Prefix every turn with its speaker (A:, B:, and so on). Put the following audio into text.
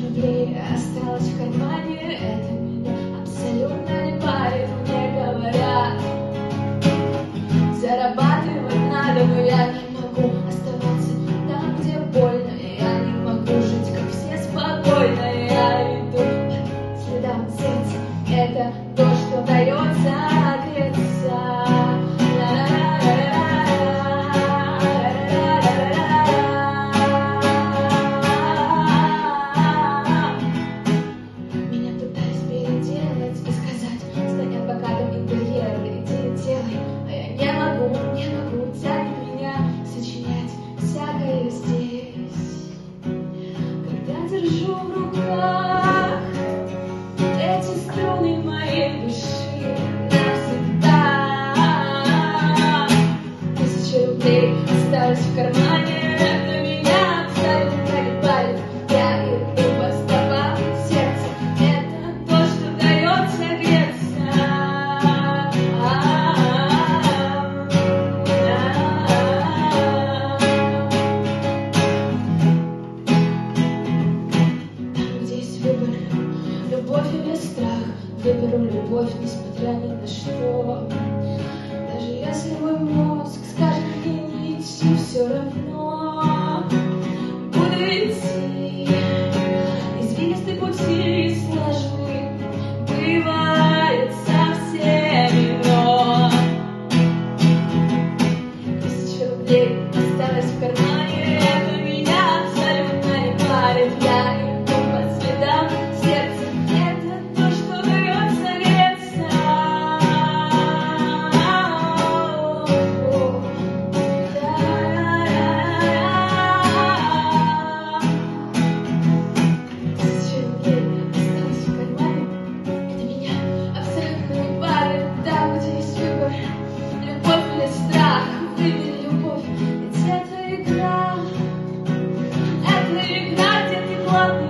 A: рублей осталось в кармане. Это меня абсолютно не парит. Мне говорят, зарабатывать надо, но я не могу оставаться там, где больно. Я не могу жить, как все, спокойно. Я иду по следам сердца. Это то, что дается греться. Меня пытались переделать и сказать: стань адвокатом интерьера, иди делай. А я не могу, тянет меня сочинять всякое здесь. Когда держу в руках эти струны моей души навсегда, 1000 рублей осталось в кармане. На меня абсолютно не парит. Я иду по стопам сердца. Это то, что дается греться. Там, где есть выбор, любовь или страх, выберу любовь, несмотря ни на что. Даже если мой мозг скажет мне не идти, все равно буду идти. Извилистые пути сложны, бывает со всеми, но 1000 рублей осталось в кармане. Это меня абсолютно не парит. Я иду по следам сердца. Это то, что дается греться. Тысяча рублей осталось в кармане. Это меня абсолютно не парит. Там, где есть выбор, любовь или страх, выбери любовь. Ведь это игра, где ты главный.